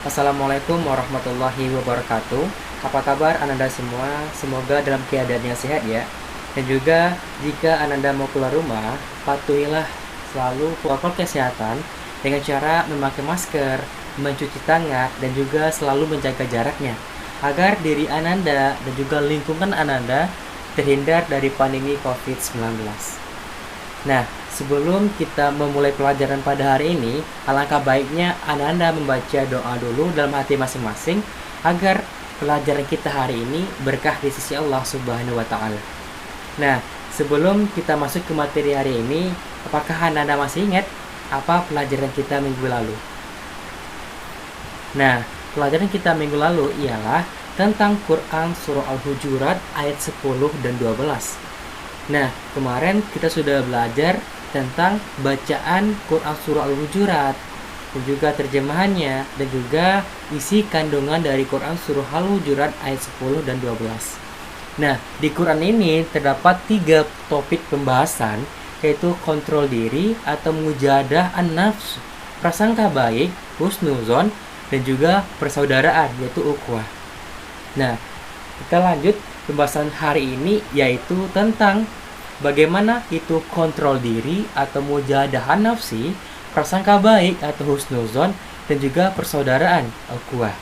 Assalamualaikum warahmatullahi wabarakatuh. Apa kabar Ananda semua? Semoga dalam keadaan yang sehat ya. Dan juga jika Ananda mau keluar rumah, patuhilah selalu protokol kesehatan dengan cara memakai masker, mencuci tangan, dan juga selalu menjaga jaraknya agar diri Ananda dan juga lingkungan Ananda terhindar dari pandemi COVID-19. Nah, sebelum kita memulai pelajaran pada hari ini, alangkah baiknya Ananda membaca doa dulu dalam hati masing-masing agar pelajaran kita hari ini berkah di sisi Allah Subhanahu wa taala. Nah, sebelum kita masuk ke materi hari ini, apakah Ananda masih ingat apa pelajaran kita minggu lalu? Nah, pelajaran kita minggu lalu ialah tentang Quran surah Al-Hujurat ayat 10 dan 12. Nah, kemarin kita sudah belajar tentang bacaan Quran Surah Al-Hujurat dan juga terjemahannya dan juga isi kandungan dari Quran Surah Al-Hujurat ayat 10 dan 12. Nah, di Quran ini terdapat 3 topik pembahasan, yaitu kontrol diri atau mujahadah an-nafs, prasangka baik, husnuzon, dan juga persaudaraan, yaitu ukhuwah. Nah, kita lanjut pembahasan hari ini, yaitu tentang bagaimana itu kontrol diri atau mujahadah nafsi, prasangka baik atau husnuzon, dan juga persaudaraan ukhuwah.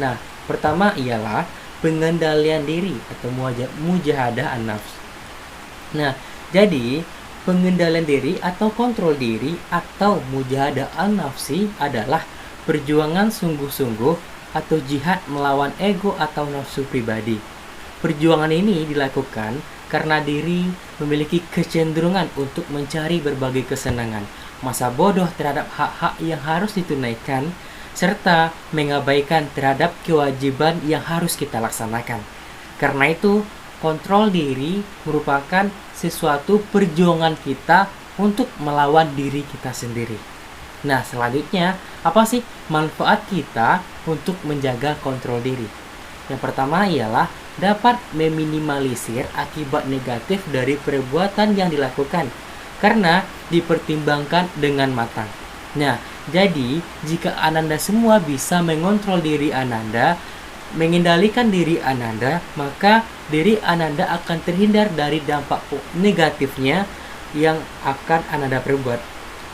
Nah, pertama ialah pengendalian diri atau mujahadah nafs. Nah, jadi pengendalian diri atau kontrol diri atau mujahadah nafsi adalah perjuangan sungguh-sungguh atau jihad melawan ego atau nafsu pribadi. Perjuangan ini dilakukan karena diri memiliki kecenderungan untuk mencari berbagai kesenangan, masa bodoh terhadap hak-hak yang harus ditunaikan, serta mengabaikan terhadap kewajiban yang harus kita laksanakan. Karena itu, kontrol diri merupakan sesuatu perjuangan kita untuk melawan diri kita sendiri. Nah, selanjutnya, apa sih manfaat kita untuk menjaga kontrol diri? Yang pertama ialah dapat meminimalisir akibat negatif dari perbuatan yang dilakukan karena dipertimbangkan dengan matang. Nah, jadi jika Ananda semua bisa mengontrol diri Ananda, mengendalikan diri Ananda, maka diri Ananda akan terhindar dari dampak negatifnya yang akan Ananda perbuat.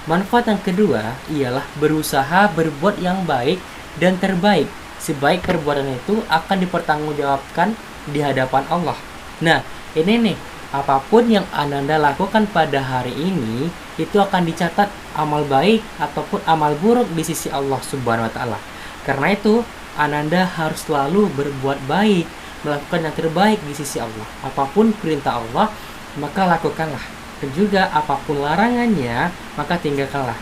Manfaat yang kedua ialah berusaha berbuat yang baik dan terbaik. Sebaik perbuatan itu akan dipertanggungjawabkan di hadapan Allah. Nah, ini nih, apapun yang Ananda lakukan pada hari ini, itu akan dicatat amal baik ataupun amal buruk di sisi Allah Subhanahu wa taala. Karena itu, Ananda harus selalu berbuat baik, melakukan yang terbaik di sisi Allah. Apapun perintah Allah, maka lakukanlah. Dan juga apapun larangannya, maka tinggalkanlah.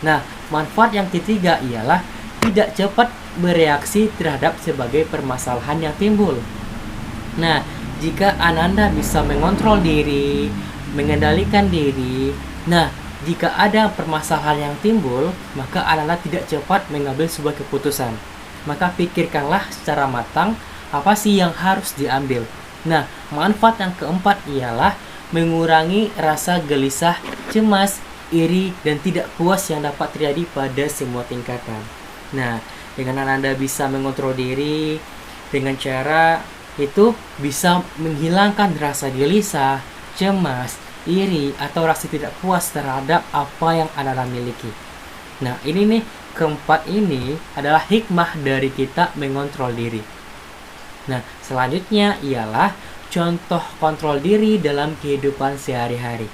Nah, manfaat yang ketiga ialah tidak cepat bereaksi terhadap sebagai permasalahan yang timbul. Nah, jika Ananda bisa mengontrol diri, mengendalikan diri, nah, jika ada permasalahan yang timbul, maka Ananda tidak cepat mengambil sebuah keputusan. Maka pikirkanlah secara matang apa sih yang harus diambil. Nah, manfaat yang keempat ialah mengurangi rasa gelisah, cemas, iri, dan tidak puas yang dapat terjadi pada semua tingkatan. Nah, dengan Ananda bisa mengontrol diri dengan cara itu bisa menghilangkan rasa gelisah, cemas, iri, atau rasa tidak puas terhadap apa yang Ananda miliki. Nah, ini nih, keempat ini adalah hikmah dari kita mengontrol diri. Nah, selanjutnya ialah contoh kontrol diri dalam kehidupan sehari-hari.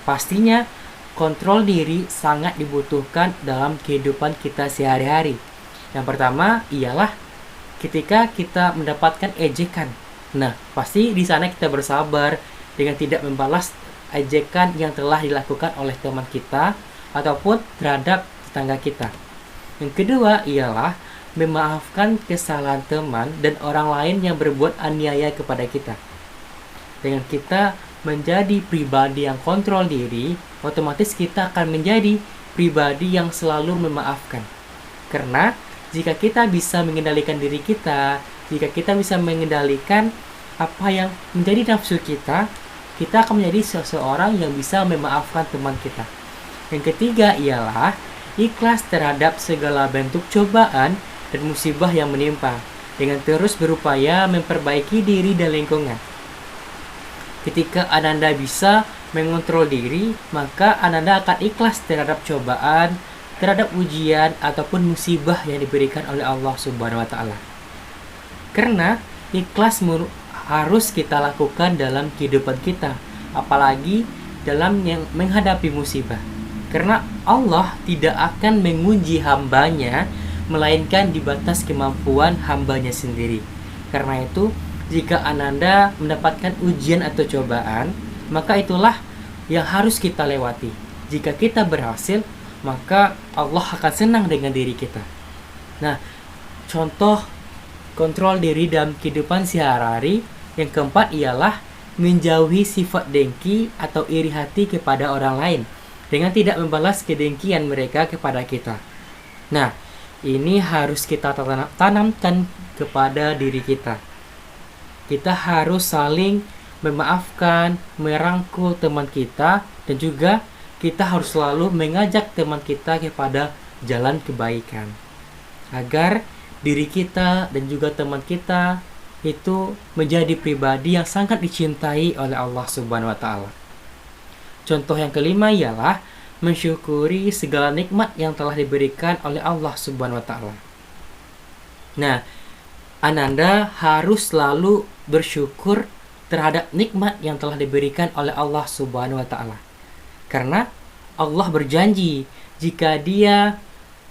Pastinya, kontrol diri sangat dibutuhkan dalam kehidupan kita sehari-hari. Yang pertama ialah ketika kita mendapatkan ejekan. Nah, pasti di sana kita bersabar dengan tidak membalas ejekan yang telah dilakukan oleh teman kita ataupun terhadap tetangga kita. Yang kedua ialah memaafkan kesalahan teman dan orang lain yang berbuat aniaya kepada kita. Dengan kita menjadi pribadi yang kontrol diri, otomatis kita akan menjadi pribadi yang selalu memaafkan. Karena jika kita bisa mengendalikan diri kita, jika kita bisa mengendalikan apa yang menjadi nafsu kita, kita akan menjadi seseorang yang bisa memaafkan teman kita. Yang ketiga ialah ikhlas terhadap segala bentuk cobaan dan musibah yang menimpa, dengan terus berupaya memperbaiki diri dan lingkungan. Ketika Ananda bisa mengontrol diri, maka Ananda akan ikhlas terhadap cobaan, terhadap ujian ataupun musibah yang diberikan oleh Allah Subhanahu wa taala. Karena ikhlas harus kita lakukan dalam kehidupan kita, apalagi dalam yang menghadapi musibah. Karena Allah tidak akan menguji hambanya, melainkan di batas kemampuan hambanya sendiri. Karena itu, jika Ananda mendapatkan ujian atau cobaan, maka itulah yang harus kita lewati. Jika kita berhasil, maka Allah akan senang dengan diri kita. Nah, contoh kontrol diri dalam kehidupan sehari-hari yang keempat ialah menjauhi sifat dengki atau iri hati kepada orang lain dengan tidak membalas kedengkian mereka kepada kita. Nah, ini harus kita tanamkan kepada diri kita. Kita harus saling memaafkan, merangkul teman kita, dan juga kita harus selalu mengajak teman kita kepada jalan kebaikan, agar diri kita dan juga teman kita itu menjadi pribadi yang sangat dicintai oleh Allah Subhanahu wa taala. Contoh yang kelima ialah mensyukuri segala nikmat yang telah diberikan oleh Allah Subhanahu wa taala. Nah, Ananda harus selalu bersyukur terhadap nikmat yang telah diberikan oleh Allah Subhanahu wa taala. Karena Allah berjanji, jika Dia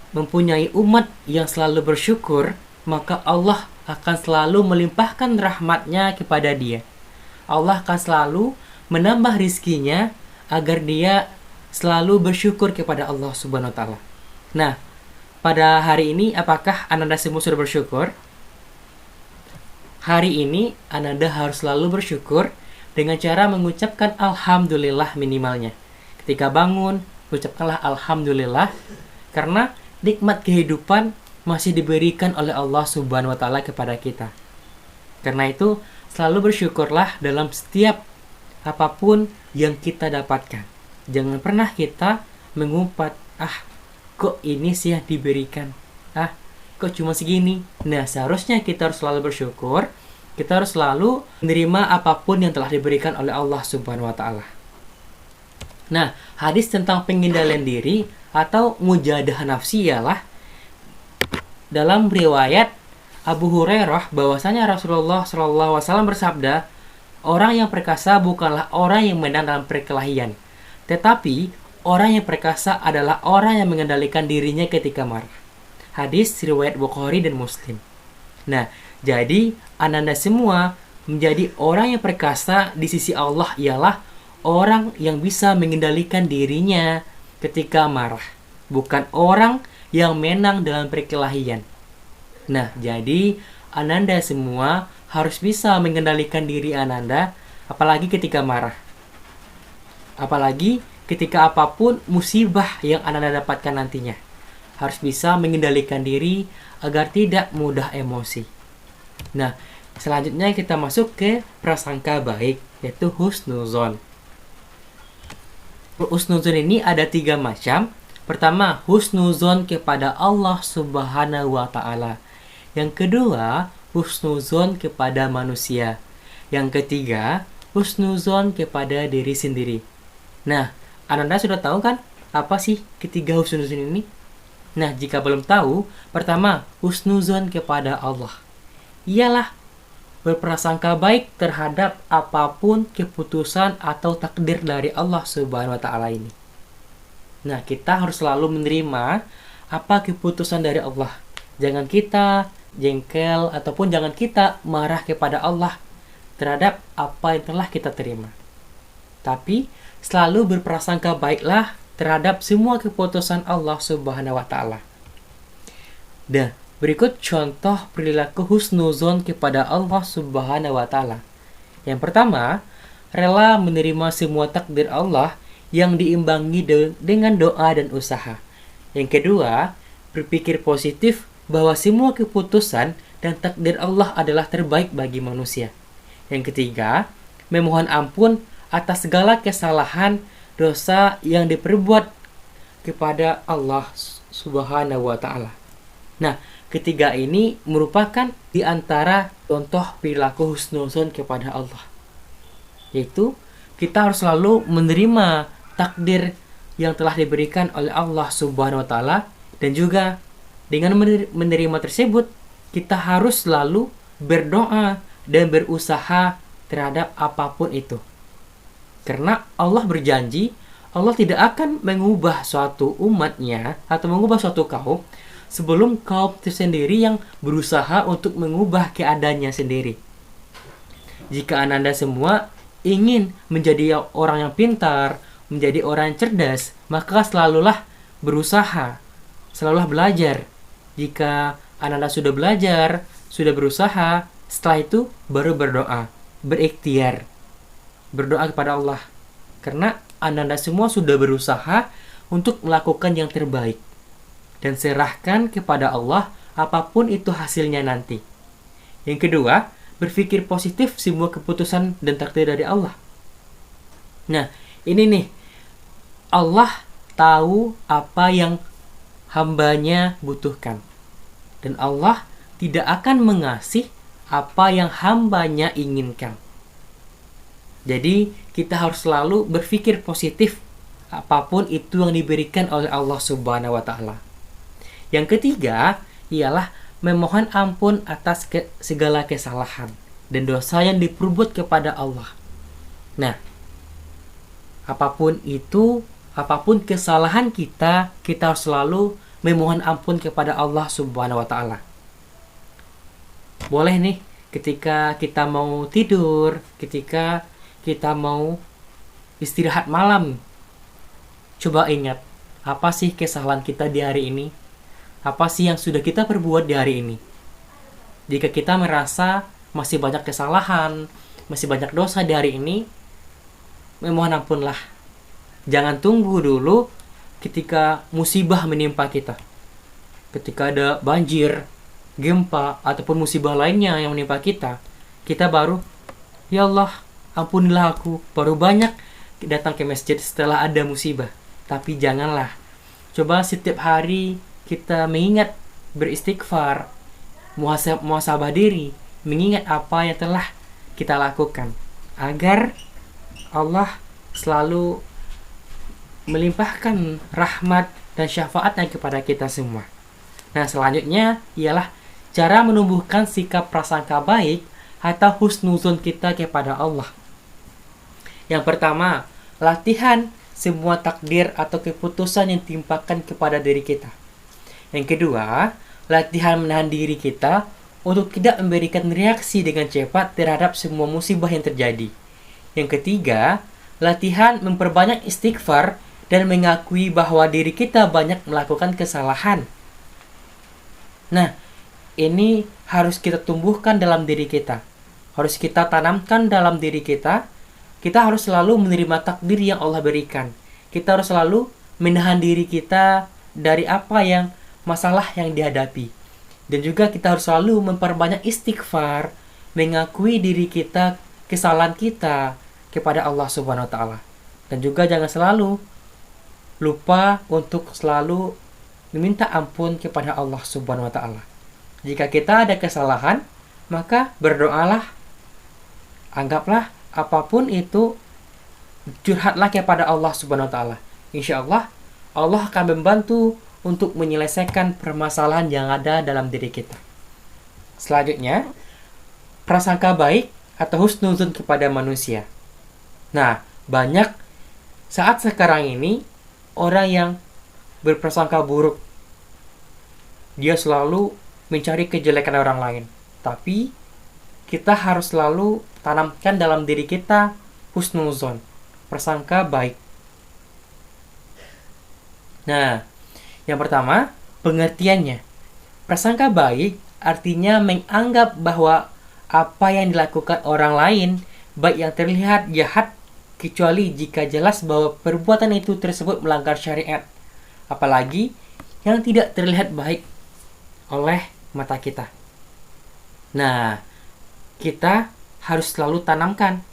mempunyai umat yang selalu bersyukur, maka Allah akan selalu melimpahkan rahmatnya kepada dia. Allah akan selalu menambah rizkinya agar dia selalu bersyukur kepada Allah Subhanahu wa taala. Nah, pada hari ini apakah Ananda semua sudah bersyukur? Hari ini Ananda harus selalu bersyukur dengan cara mengucapkan alhamdulillah minimalnya. Ketika bangun, ucapkanlah alhamdulillah, karena nikmat kehidupan masih diberikan oleh Allah Subhanahu wa taala kepada kita. Karena itu, selalu bersyukurlah dalam setiap apapun yang kita dapatkan. Jangan pernah kita mengumpat, kok ini sih yang diberikan? Kok cuma segini? Nah, seharusnya kita harus selalu bersyukur. Kita harus selalu menerima apapun yang telah diberikan oleh Allah Subhanahu wa taala. Nah, hadis tentang pengendalian diri atau mujahadah nafsi ialah dalam riwayat Abu Hurairah bahwasanya Rasulullah SAW bersabda, orang yang perkasa bukanlah orang yang menang dalam perkelahian, tetapi orang yang perkasa adalah orang yang mengendalikan dirinya ketika marah. Hadis riwayat Bukhari dan Muslim. Nah, jadi Ananda semua menjadi orang yang perkasa di sisi Allah ialah orang yang bisa mengendalikan dirinya ketika marah, bukan orang yang menang dalam perkelahian. Nah, jadi Ananda semua harus bisa mengendalikan diri Ananda, apalagi ketika marah. Apalagi ketika apapun musibah yang Ananda dapatkan nantinya. Harus bisa mengendalikan diri agar tidak mudah emosi. Nah, selanjutnya kita masuk ke prasangka baik, yaitu husnuzon. Husnuzon ini ada 3 macam. Pertama, husnuzon kepada Allah Subhanahu wa taala. Yang kedua, husnuzon kepada manusia. Yang ketiga, husnuzon kepada diri sendiri. Nah, Ananda sudah tahu kan apa sih ketiga husnuzon ini? Nah, jika belum tahu, pertama, husnuzon kepada Allah. Ialah berprasangka baik terhadap apapun keputusan atau takdir dari Allah Subhanahu wa taala ini. Nah, kita harus selalu menerima apa keputusan dari Allah. Jangan kita jengkel ataupun jangan kita marah kepada Allah terhadap apa yang telah kita terima. Tapi selalu berprasangka baiklah terhadap semua keputusan Allah Subhanahu wa taala. Dan berikut contoh perilaku husnuzon kepada Allah Subhanahu wa taala. Yang pertama, rela menerima semua takdir Allah yang diimbangi dengan doa dan usaha. Yang kedua, berpikir positif bahwa semua keputusan dan takdir Allah adalah terbaik bagi manusia. Yang ketiga, memohon ampun atas segala kesalahan dosa yang diperbuat kepada Allah Subhanahu wa ta'ala. Nah, ketiga ini merupakan di antara contoh perilaku husnuzon kepada Allah. Yaitu kita harus selalu menerima takdir yang telah diberikan oleh Allah Subhanahu wa ta'ala, dan juga dengan menerima tersebut kita harus selalu berdoa dan berusaha terhadap apapun itu. Karena Allah berjanji, Allah tidak akan mengubah suatu umatnya atau mengubah suatu kaum sebelum kaum itu sendiri yang berusaha untuk mengubah keadaannya sendiri. Jika Anda semua ingin menjadi orang yang pintar, menjadi orang yang cerdas, maka selalulah berusaha, selalulah belajar. Jika Anda sudah belajar, sudah berusaha, setelah itu baru berdoa, berikhtiar, berdoa kepada Allah. Karena Anda semua sudah berusaha untuk melakukan yang terbaik. Dan serahkan kepada Allah apapun itu hasilnya nanti. Yang kedua, berpikir positif semua keputusan dan takdir dari Allah. Nah, ini nih, Allah tahu apa yang hambanya butuhkan. Dan Allah tidak akan mengasih apa yang hambanya inginkan. Jadi, kita harus selalu berpikir positif apapun itu yang diberikan oleh Allah Subhanahu wa ta'ala. Yang ketiga, ialah memohon ampun atas segala kesalahan dan dosa yang diperbuat kepada Allah. Nah, apapun itu, apapun kesalahan kita, kita harus selalu memohon ampun kepada Allah Subhanahu wa ta'ala. Boleh nih, ketika kita mau tidur, ketika kita mau istirahat malam, coba ingat, apa sih kesalahan kita di hari ini? Apa sih yang sudah kita perbuat di hari ini? Jika kita merasa masih banyak kesalahan, masih banyak dosa di hari ini, memohon ampunlah. Jangan tunggu dulu ketika musibah menimpa kita. Ketika ada banjir, gempa, ataupun musibah lainnya yang menimpa kita, kita baru, ya Allah, ampunilah aku. Baru banyak datang ke masjid setelah ada musibah. Tapi janganlah. Coba setiap hari kita mengingat, beristighfar, muhasabah diri, mengingat apa yang telah kita lakukan, agar Allah selalu melimpahkan rahmat dan syafaatnya kepada kita semua. Nah, selanjutnya ialah cara menumbuhkan sikap prasangka baik atau husnuzon kita kepada Allah. Yang pertama, latihan semua takdir atau keputusan yang ditimpakan kepada diri kita. Yang kedua, latihan menahan diri kita untuk tidak memberikan reaksi dengan cepat terhadap semua musibah yang terjadi. Yang ketiga, latihan memperbanyak istighfar dan mengakui bahwa diri kita banyak melakukan kesalahan. Nah, ini harus kita tumbuhkan dalam diri kita. Harus kita tanamkan dalam diri kita. Kita harus selalu menerima takdir yang Allah berikan. Kita harus selalu menahan diri kita dari apa yang masalah yang dihadapi. Dan juga kita harus selalu memperbanyak istighfar, mengakui diri kita, kesalahan kita kepada Allah Subhanahu wa ta'ala. Dan juga jangan selalu lupa untuk selalu meminta ampun kepada Allah Subhanahu wa ta'ala. Jika kita ada kesalahan, maka berdoalah. Anggaplah apapun itu, curhatlah kepada Allah Subhanahu wa ta'ala. Insyaallah Allah akan membantu untuk menyelesaikan permasalahan yang ada dalam diri kita. Selanjutnya, prasangka baik atau husnuzon kepada manusia. Nah, banyak saat sekarang ini orang yang berprasangka buruk. Dia selalu mencari kejelekan orang lain. Tapi kita harus selalu tanamkan dalam diri kita husnuzon, prasangka baik. Nah, yang pertama, pengertiannya. Prasangka baik artinya menganggap bahwa apa yang dilakukan orang lain, baik yang terlihat jahat, kecuali jika jelas bahwa perbuatan itu tersebut melanggar syariat, apalagi yang tidak terlihat baik oleh mata kita. Nah, kita harus selalu tanamkan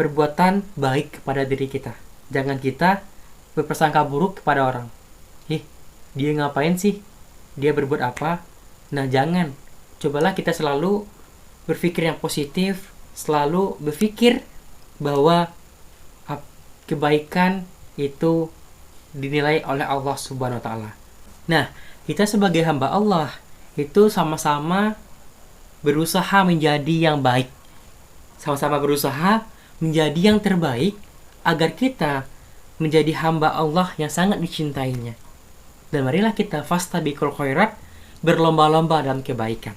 perbuatan baik kepada diri kita. Jangan kita berprasangka buruk kepada orang. dia ngapain sih? Dia berbuat apa? Nah, jangan. Cobalah kita selalu berpikir yang positif, selalu berpikir bahwa kebaikan itu dinilai oleh Allah Subhanahu wa taala. Nah, kita sebagai hamba Allah itu sama-sama berusaha menjadi yang baik. Sama-sama berusaha menjadi yang terbaik agar kita menjadi hamba Allah yang sangat dicintainya. Dan marilah kita fastabiqul khairat, berlomba-lomba dalam kebaikan.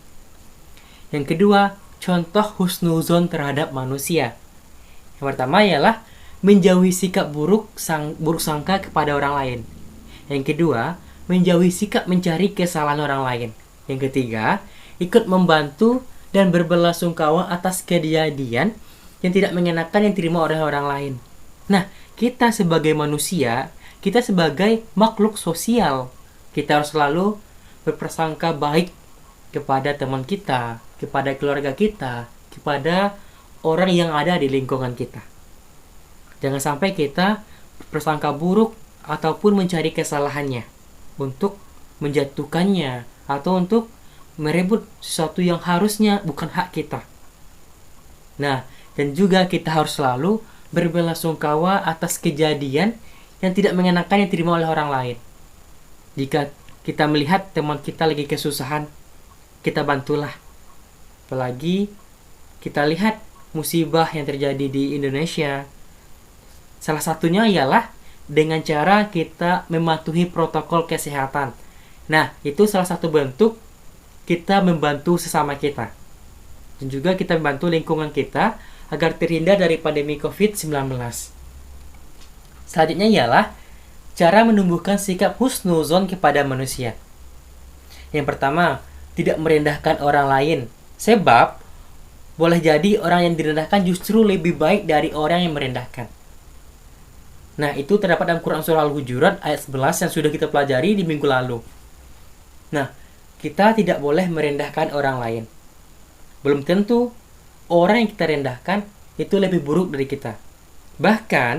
Yang kedua, contoh husnuzon terhadap manusia. Yang pertama ialah menjauhi sikap buruk sangka kepada orang lain. Yang kedua, menjauhi sikap mencari kesalahan orang lain. Yang ketiga, ikut membantu dan berbelasungkawa atas kejadian yang tidak mengenakan yang diterima oleh orang lain. Nah, kita sebagai manusia, kita sebagai makhluk sosial, kita harus selalu berprasangka baik kepada teman kita, kepada keluarga kita, kepada orang yang ada di lingkungan kita. Jangan sampai kita berprasangka buruk ataupun mencari kesalahannya untuk menjatuhkannya atau untuk merebut sesuatu yang harusnya bukan hak kita. Nah, dan juga kita harus selalu berbelasungkawa atas kejadian yang tidak mengenakan yang diterima oleh orang lain. Jika kita melihat teman kita lagi kesusahan, kita bantulah. Apalagi kita lihat musibah yang terjadi di Indonesia. Salah satunya ialah dengan cara kita mematuhi protokol kesehatan. Nah, itu salah satu bentuk kita membantu sesama kita. Dan juga kita membantu lingkungan kita agar terhindar dari pandemi COVID-19. Selanjutnya ialah cara menumbuhkan sikap husnuzon kepada manusia. Yang pertama, tidak merendahkan orang lain. Sebab, boleh jadi orang yang direndahkan justru lebih baik dari orang yang merendahkan. Nah, itu terdapat dalam Quran Surah Al-Hujurat ayat 11 yang sudah kita pelajari di minggu lalu. Nah, kita tidak boleh merendahkan orang lain. Belum tentu orang yang kita rendahkan itu lebih buruk dari kita. Bahkan,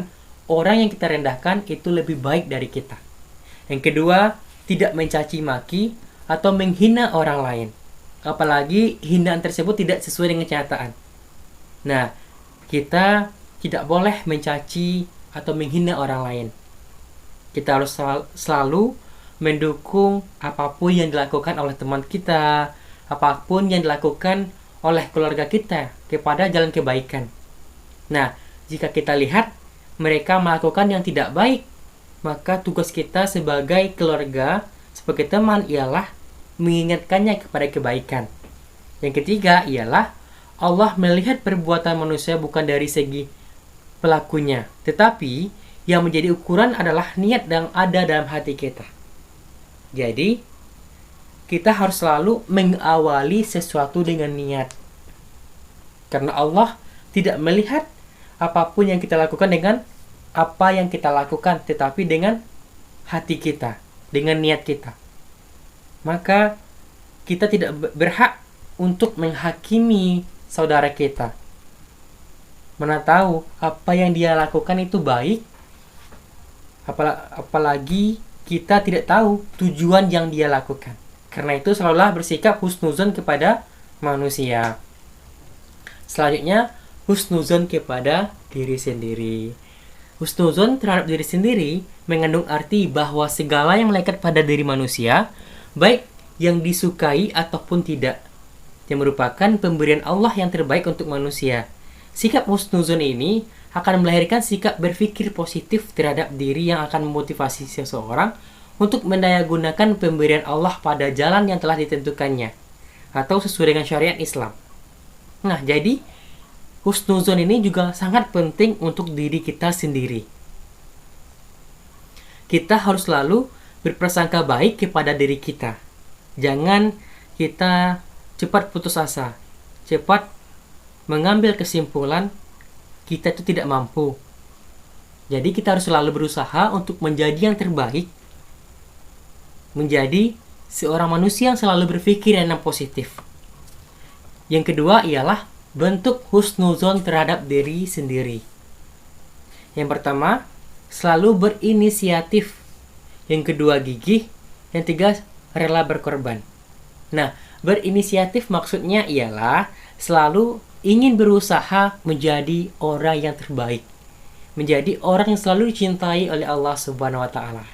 orang yang kita rendahkan itu lebih baik dari kita. Yang kedua, tidak mencaci maki atau menghina orang lain. Apalagi hinaan tersebut tidak sesuai dengan kenyataan. Nah, kita tidak boleh mencaci atau menghina orang lain. Kita harus selalu mendukung apapun yang dilakukan oleh teman kita, apapun yang dilakukan oleh keluarga kita kepada jalan kebaikan. Nah, jika kita lihat mereka melakukan yang tidak baik, maka tugas kita sebagai keluarga, sebagai teman ialah mengingatkannya kepada kebaikan. Yang ketiga ialah Allah melihat perbuatan manusia bukan dari segi pelakunya, tetapi yang menjadi ukuran adalah niat yang ada dalam hati kita. Jadi, kita harus selalu mengawali sesuatu dengan niat. Karena Allah tidak melihat apapun yang kita lakukan dengan apa yang kita lakukan, tetapi dengan hati kita, dengan niat kita. Maka, kita tidak berhak untuk menghakimi saudara kita. Mana tahu apa yang dia lakukan itu baik, apalagi kita tidak tahu tujuan yang dia lakukan. Karena itu selalulah bersikap husnuzon kepada manusia. Selanjutnya, husnuzon kepada diri sendiri. Husnuzon terhadap diri sendiri mengandung arti bahwa segala yang melekat pada diri manusia, baik yang disukai ataupun tidak, yang merupakan pemberian Allah yang terbaik untuk manusia. Sikap husnuzon ini akan melahirkan sikap berpikir positif terhadap diri yang akan memotivasi seseorang untuk mendayagunakan pemberian Allah pada jalan yang telah ditentukannya atau sesuai dengan syariat Islam. Nah, jadi husnuzon ini juga sangat penting untuk diri kita sendiri. Kita harus selalu berprasangka baik kepada diri kita. Jangan kita cepat putus asa, cepat mengambil kesimpulan kita itu tidak mampu. Jadi kita harus selalu berusaha untuk menjadi yang terbaik, menjadi seorang manusia yang selalu berpikir yang positif. Yang kedua ialah bentuk husnuzon terhadap diri sendiri. Yang pertama, selalu berinisiatif. Yang kedua, gigih. Yang tiga, rela berkorban. Nah, berinisiatif maksudnya ialah selalu ingin berusaha menjadi orang yang terbaik. Menjadi orang yang selalu dicintai oleh Allah Subhanahu wa taala.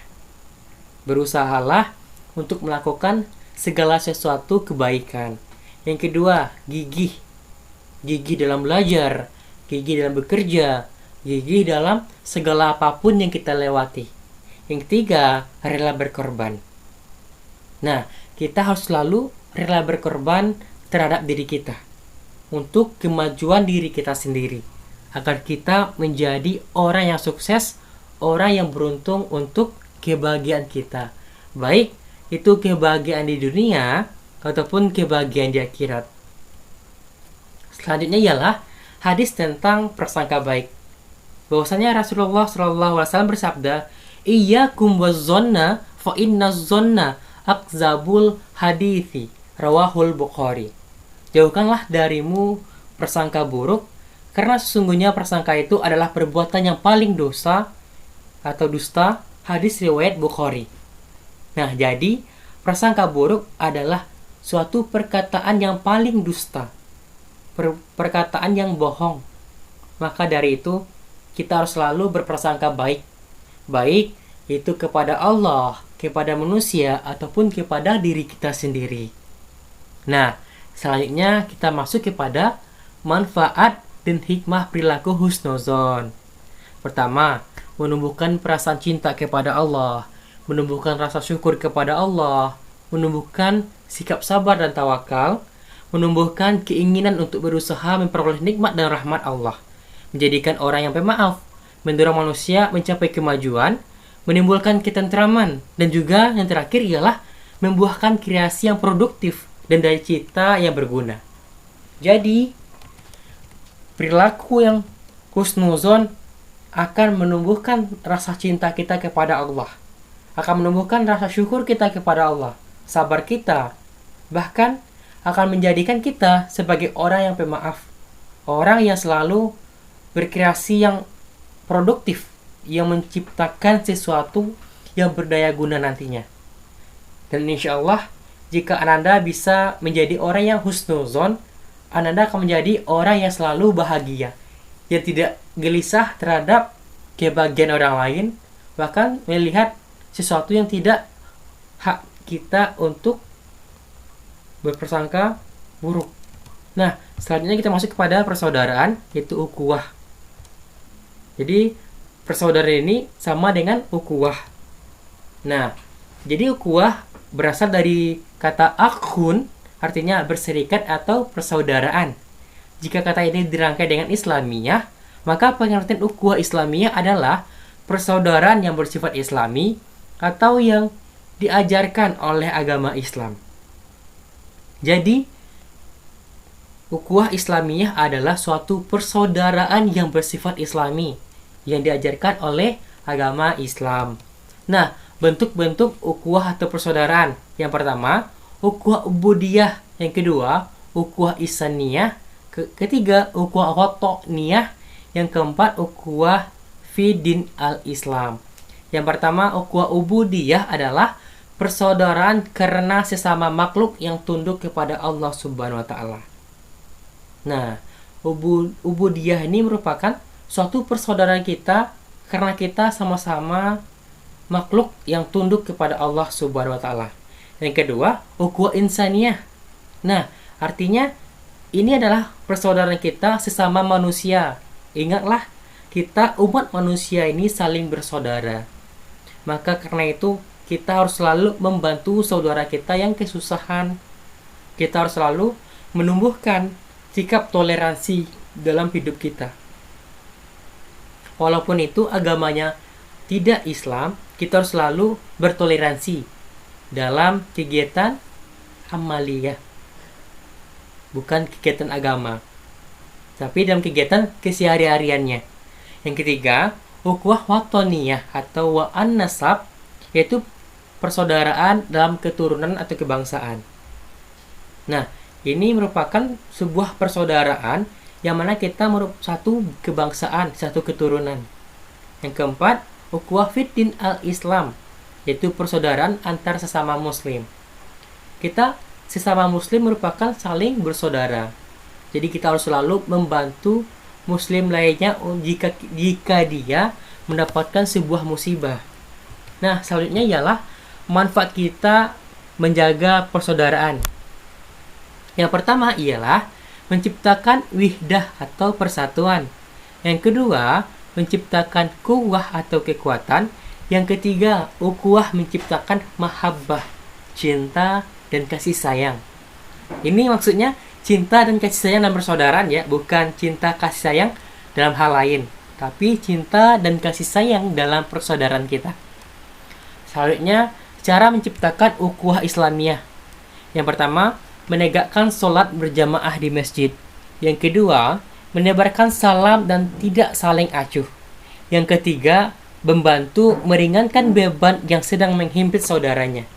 Berusahalah untuk melakukan segala sesuatu kebaikan. Yang kedua, gigih. Gigih dalam belajar, gigih dalam bekerja, gigih dalam segala apapun yang kita lewati. Yang ketiga, rela berkorban. Nah, kita harus selalu rela berkorban terhadap diri kita untuk kemajuan diri kita sendiri, agar kita menjadi orang yang sukses, orang yang beruntung untuk kebahagiaan kita, baik itu kebahagiaan di dunia ataupun kebahagiaan di akhirat. Selanjutnya ialah hadis tentang prasangka baik. Bahwasanya Rasulullah SAW bersabda, "Iyyakum wazzonna fa inna zonna akzabul hadithi." Rawahul Bukhari. Jauhkanlah darimu prasangka buruk, karena sesungguhnya prasangka itu adalah perbuatan yang paling dosa atau dusta. Hadis riwayat Bukhari. Nah, jadi prasangka buruk adalah suatu perkataan yang paling dusta, perkataan yang bohong. Maka dari itu kita harus selalu berprasangka baik, baik itu kepada Allah, kepada manusia, ataupun kepada diri kita sendiri. Nah, selanjutnya kita masuk kepada manfaat dan hikmah perilaku husnuzon. Pertama, menumbuhkan perasaan cinta kepada Allah, menumbuhkan rasa syukur kepada Allah, menumbuhkan sikap sabar dan tawakal, menumbuhkan keinginan untuk berusaha memperoleh nikmat dan rahmat Allah, menjadikan orang yang pemaaf, mendorong manusia mencapai kemajuan, menimbulkan ketentraman, dan juga yang terakhir ialah membuahkan kreasi yang produktif dan daya cipta yang berguna. Jadi, perilaku yang husnuzon akan menumbuhkan rasa cinta kita kepada Allah, akan menumbuhkan rasa syukur kita kepada Allah, sabar kita, bahkan akan menjadikan kita sebagai orang yang pemaaf, orang yang selalu berkreasi yang produktif, yang menciptakan sesuatu yang berdaya guna nantinya. Dan insya Allah, jika Ananda bisa menjadi orang yang husnuzon, Ananda akan menjadi orang yang selalu bahagia, yang tidak gelisah terhadap kebahagiaan orang lain, bahkan melihat sesuatu yang tidak hak kita untuk berprasangka buruk. Nah, selanjutnya kita masuk kepada persaudaraan, yaitu ukhuwah. Jadi, persaudaraan ini sama dengan ukhuwah. Nah, jadi ukhuwah berasal dari kata akhun, artinya berserikat atau persaudaraan. Jika kata ini dirangkai dengan Islamiyah, maka pengertian ukhuwah Islamiyah adalah persaudaraan yang bersifat Islami atau yang diajarkan oleh agama Islam. Jadi, ukhuwah Islamiyah adalah suatu persaudaraan yang bersifat Islami yang diajarkan oleh agama Islam. Nah, bentuk-bentuk ukhuwah atau persaudaraan. Yang pertama, ukhuwah ubudiyah. Yang kedua, ukhuwah ihsaniyah. Ketiga, ukhuwah ghotoniyah. Yang keempat, ukhuwah fi din al-Islam. Yang pertama, ukhuwah ubudiyah adalah persaudaraan karena sesama makhluk yang tunduk kepada Allah Subhanahu wa taala. Nah, ubudiyah ini merupakan suatu persaudaraan kita karena kita sama-sama makhluk yang tunduk kepada Allah Subhanahu wa taala. Yang kedua, ukhuwah insaniyah. Nah, artinya ini adalah persaudaraan kita sesama manusia. Ingatlah, kita umat manusia ini saling bersaudara. Maka karena itu kita harus selalu membantu saudara kita yang kesusahan. Kita harus selalu menumbuhkan sikap toleransi dalam hidup kita. Walaupun itu agamanya tidak Islam, kita harus selalu bertoleransi dalam kegiatan amaliyah. Bukan kegiatan agama, tapi dalam kegiatan kesehari-hariannya. Yang ketiga, ukhuwah watoniyah atau wa'an nasab, yaitu persaudaraan dalam keturunan atau kebangsaan. Nah, ini merupakan sebuah persaudaraan yang mana kita merupakan satu kebangsaan, satu keturunan. Yang keempat, ukhuwah fiddin al-Islam, yaitu persaudaraan antar sesama muslim. Kita sesama muslim merupakan saling bersaudara. Jadi kita harus selalu membantu muslim lainnya jika dia mendapatkan sebuah musibah. Nah, selanjutnya ialah manfaat kita menjaga persaudaraan. Yang pertama ialah menciptakan wihdah atau persatuan. Yang kedua, menciptakan kuwah atau kekuatan. Yang ketiga, ukuah menciptakan mahabbah, cinta dan kasih sayang. Ini maksudnya cinta dan kasih sayang dalam persaudaraan ya, bukan cinta kasih sayang dalam hal lain, tapi cinta dan kasih sayang dalam persaudaraan kita. Selanjutnya, cara menciptakan ukuah Islamiyah. Yang pertama, menegakkan sholat berjamaah di masjid. Yang kedua, menebarkan salam dan tidak saling acuh. Yang ketiga, membantu meringankan beban yang sedang menghimpit saudaranya.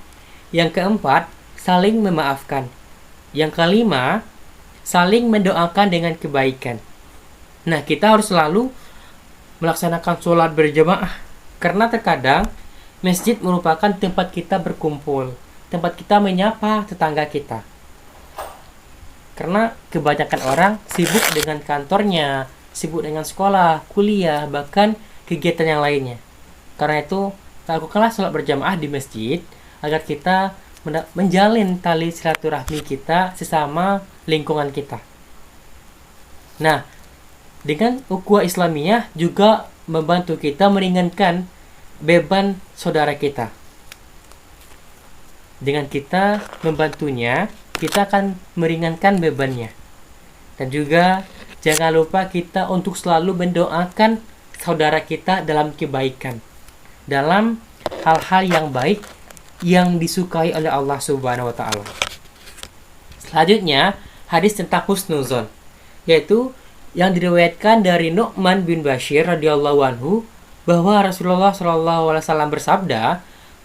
Yang keempat, saling memaafkan. Yang kelima, saling mendoakan dengan kebaikan. Nah, kita harus selalu melaksanakan sholat berjamaah, karena terkadang masjid merupakan tempat kita berkumpul, tempat kita menyapa tetangga kita. Karena kebanyakan orang sibuk dengan kantornya, sibuk dengan sekolah, kuliah, bahkan kegiatan yang lainnya. Karena itu, lakukanlah sholat berjamaah di masjid agar kita menjalin tali silaturahmi kita sesama lingkungan kita. Nah, dengan ukhuwah Islamiyah juga membantu kita meringankan beban saudara kita. Dengan kita membantunya, kita akan meringankan bebannya. Dan juga jangan lupa kita untuk selalu mendoakan saudara kita dalam kebaikan, dalam hal-hal yang baik yang disukai oleh Allah Subhanahu wa taala. Selanjutnya, hadis tentang husnuzon, yaitu yang diriwayatkan dari Nu'man bin Bashir radhiyallahu anhu bahwa Rasulullah shallallahu alaihi wasallam bersabda,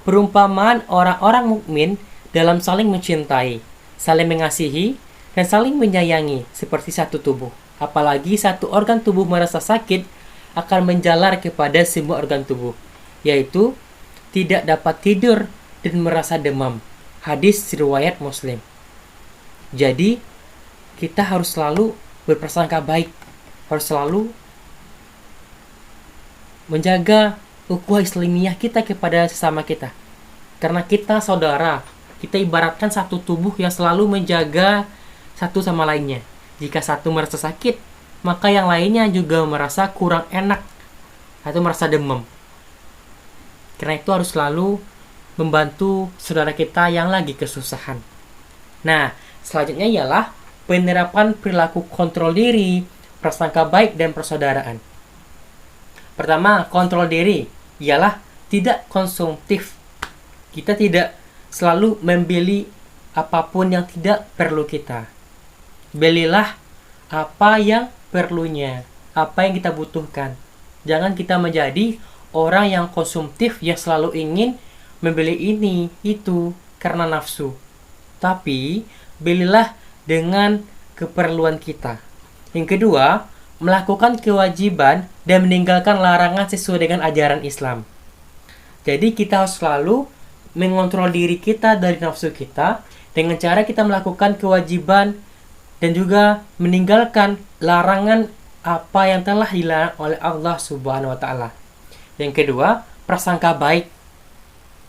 perumpamaan orang-orang mukmin dalam saling mencintai, saling mengasihi, dan saling menyayangi seperti satu tubuh. Apalagi satu organ tubuh merasa sakit akan menjalar kepada semua organ tubuh, yaitu tidak dapat tidur dan merasa demam. Hadis riwayat Muslim. Jadi, kita harus selalu berprasangka baik, harus selalu menjaga ukhuwah Islamiyah kita kepada sesama kita. Karena kita saudara, kita ibaratkan satu tubuh yang selalu menjaga satu sama lainnya. Jika satu merasa sakit, maka yang lainnya juga merasa kurang enak atau merasa demam. Karena itu harus selalu membantu saudara kita yang lagi kesusahan. Nah, selanjutnya ialah penerapan perilaku kontrol diri, prasangka baik, dan persaudaraan. Pertama, kontrol diri ialah tidak konsumtif. Kita tidak selalu membeli apapun yang tidak perlu kita. Belilah apa yang perlunya, apa yang kita butuhkan. Jangan kita menjadi orang yang konsumtif yang selalu ingin membeli ini, itu karena nafsu. Tapi, belilah dengan keperluan kita. Yang kedua, melakukan kewajiban dan meninggalkan larangan sesuai dengan ajaran Islam. Jadi, kita harus selalu mengontrol diri kita dari nafsu kita dengan cara kita melakukan kewajiban dan juga meninggalkan larangan apa yang telah dilarang oleh Allah Subhanahu wa taala. Yang kedua, prasangka baik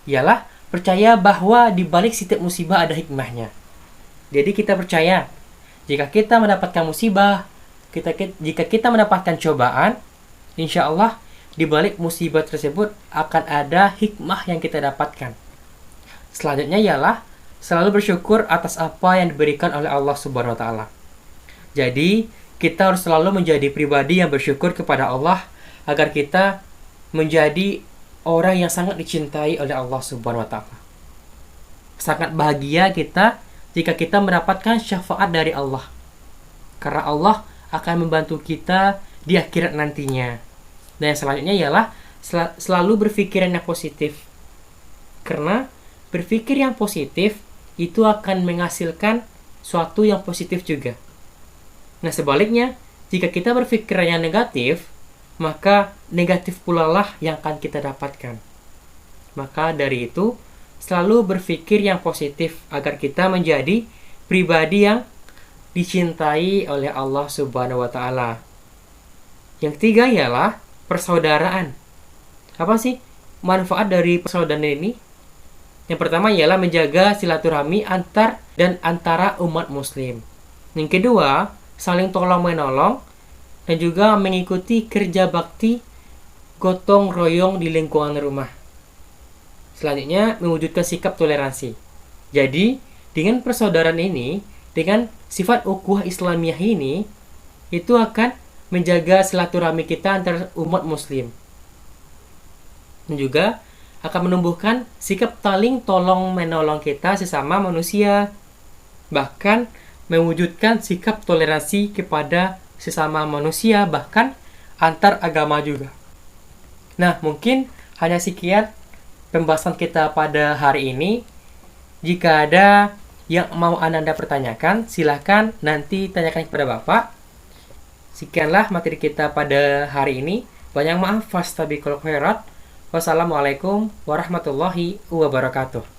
ialah percaya bahwa di balik setiap musibah ada hikmahnya. Jadi kita percaya jika kita mendapatkan musibah, jika kita mendapatkan cobaan, insya Allah di balik musibah tersebut akan ada hikmah yang kita dapatkan. Selanjutnya ialah selalu bersyukur atas apa yang diberikan oleh Allah Subhanahu wa taala. Jadi, kita harus selalu menjadi pribadi yang bersyukur kepada Allah agar kita menjadi orang yang sangat dicintai oleh Allah Subhanahu wa taala. Sangat bahagia kita jika kita mendapatkan syafaat dari Allah. Karena Allah akan membantu kita di akhirat nantinya. Dan yang selanjutnya ialah selalu berpikiran yang positif. Karena berpikir yang positif itu akan menghasilkan suatu yang positif juga. Nah, sebaliknya, jika kita berpikiran yang negatif, maka negatif pula lah yang akan kita dapatkan. Maka dari itu, selalu berpikir yang positif agar kita menjadi pribadi yang dicintai oleh Allah Subhanahu wa taala. Yang ketiga ialah persaudaraan. Apa sih manfaat dari persaudaraan ini? Yang pertama ialah menjaga silaturahmi antar dan antara umat muslim. Yang kedua, saling tolong-menolong dan juga mengikuti kerja bakti gotong royong di lingkungan rumah. Selanjutnya, mewujudkan sikap toleransi. Jadi, dengan persaudaraan ini, dengan sifat ukhuwah Islamiyah ini, itu akan menjaga silaturahmi kita antara umat muslim. Dan juga akan menumbuhkan sikap saling tolong-menolong kita sesama manusia. Bahkan mewujudkan sikap toleransi kepada sesama manusia, bahkan antar agama juga. Nah, mungkin hanya sekian pembahasan kita pada hari ini. Jika ada yang mau Anda pertanyakan, silahkan nanti tanyakan kepada Bapak. Sekianlah materi kita pada hari ini. Banyak maaf, fastabiqul khairat. Wassalamualaikum warahmatullahi wabarakatuh.